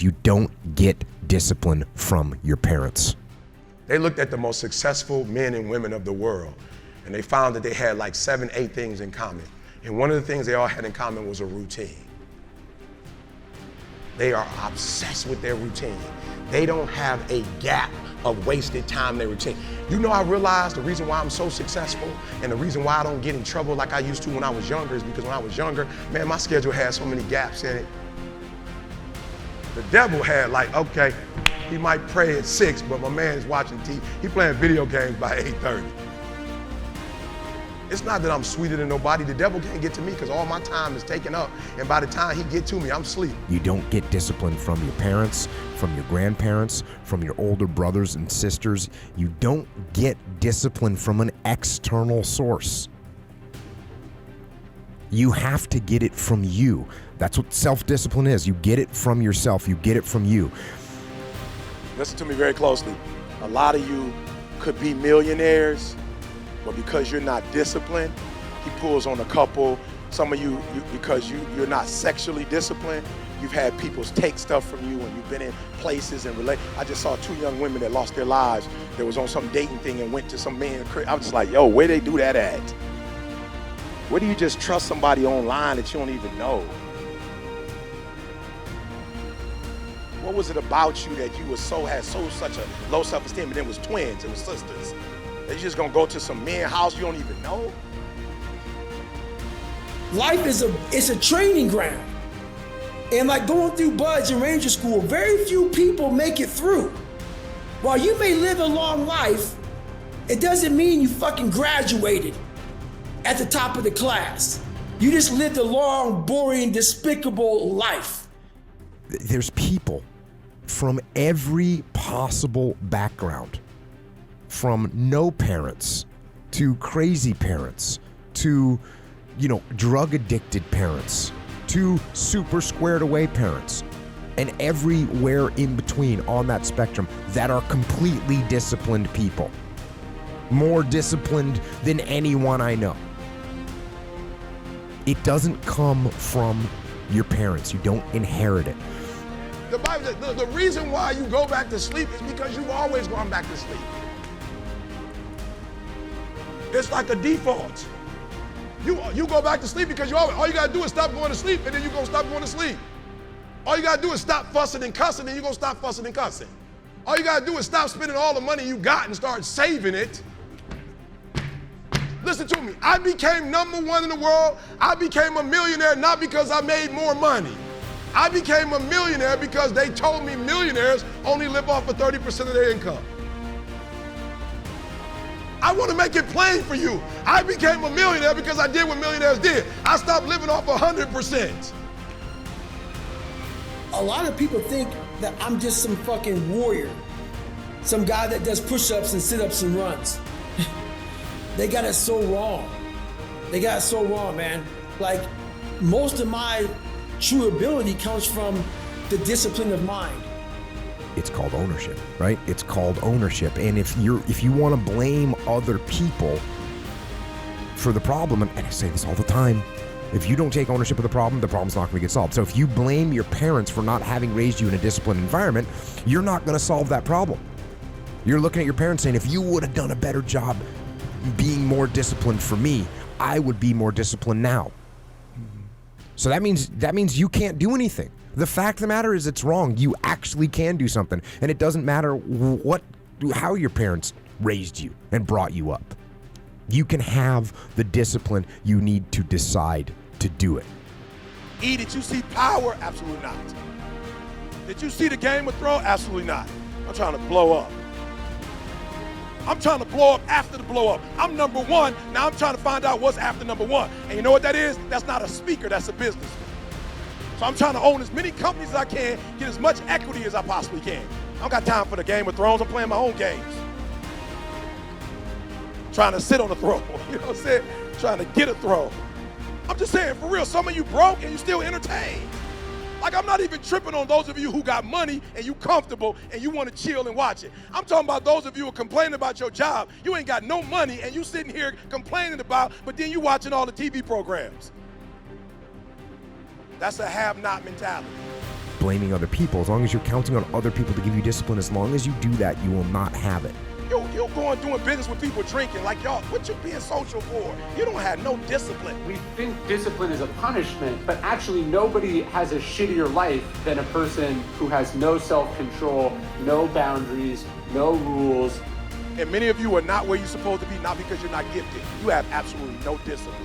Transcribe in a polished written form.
You don't get discipline from your parents. They looked at the most successful men and women of the world, and they found that they had like 7, 8 things in common. And one of the things they all had in common was a routine. They are obsessed with their routine. They don't have a gap of wasted time in their routine. You know, I realized the reason why I'm so successful and the reason why I don't get in trouble like I used to when I was younger is because when I was younger, man, my schedule had so many gaps in it. The devil had like, okay, he might pray at 6, but my man is watching TV. He playing video games by 8:30. It's not that I'm sweeter than nobody. The devil can't get to me because all my time is taken up. And by the time he get to me, I'm asleep. You don't get discipline from your parents, from your grandparents, from your older brothers and sisters. You don't get discipline from an external source. You have to get it from you. That's what self-discipline is. You get it from yourself. You get it from you. Listen to me very closely. A lot of you could be millionaires, but because you're not disciplined, he pulls on a couple. Some of you because you're not sexually disciplined, you've had people take stuff from you and you've been in places and relate. I just saw 2 young women that lost their lives. They was on some dating thing and went to some man. I was just like, yo, where they do that at? Where do you just trust somebody online that you don't even know? What was it about you that you had such a low self-esteem? And then it was twins, it was sisters. They just gonna go to some men's house you don't even know? Life is a training ground. And like going through Buds and Ranger School, very few people make it through. While you may live a long life, it doesn't mean you fucking graduated at the top of the class. You just lived a long, boring, despicable life. There's people from every possible background, from no parents to crazy parents to, drug addicted parents to super squared away parents, and everywhere in between on that spectrum that are completely disciplined people. More disciplined than anyone I know. It doesn't come from your parents. You don't inherit it. The Bible says the reason why you go back to sleep is because you've always gone back to sleep. It's like a default. You go back to sleep because all you gotta do is stop going to sleep, and then you're gonna stop going to sleep. All you gotta do is stop fussing and cussing, and you're gonna stop fussing and cussing. All you gotta do is stop spending all the money you got and start saving it. Listen to me, I became #1 in the world. I became a millionaire not because I made more money. I became a millionaire because they told me millionaires only live off of 30% of their income. I want to make it plain for you. I became a millionaire because I did what millionaires did. I stopped living off 100%. A lot of people think that I'm just some fucking warrior. Some guy that does push-ups and sit-ups and runs. They got it so wrong. They got it so wrong, man. Like, most of my true ability comes from the discipline of mind. It's called ownership, right? It's called ownership. And if you want to blame other people for the problem, and I say this all the time, if you don't take ownership of the problem's not going to get solved. So if you blame your parents for not having raised you in a disciplined environment, you're not going to solve that problem. You're looking at your parents saying, if you would have done a better job being more disciplined for me, I would be more disciplined now. So that means you can't do anything. The fact of the matter is it's wrong. You actually can do something. And it doesn't matter how your parents raised you and brought you up. You can have the discipline you need to decide to do it. Did you see Power? Absolutely not. Did you see the Game of Thrones? Absolutely not. I'm trying to blow up. I'm trying to blow up after the blow up. I'm #1. Now I'm trying to find out what's after #1. And you know what that is? That's not a speaker, that's a businessman. So I'm trying to own as many companies as I can, get as much equity as I possibly can. I don't got time for the Game of Thrones. I'm playing my own games. Trying to sit on the throne, you know what I'm saying? Trying to get a throne. I'm just saying, for real, some of you broke and you still entertained. Like, I'm not even tripping on those of you who got money and you comfortable and you want to chill and watch it. I'm talking about those of you who are complaining about your job. You ain't got no money and you sitting here complaining about, but then you watching all the TV programs. That's a have-not mentality. blaming other people, as long as you're counting on other people to give you discipline, as long as you do that, you will not have it. You're going doing business with people drinking. Like, y'all, what you being social for? You don't have no discipline. We think discipline is a punishment, but actually nobody has a shittier life than a person who has no self-control, no boundaries, no rules. And many of you are not where you're supposed to be, not because you're not gifted. You have absolutely no discipline.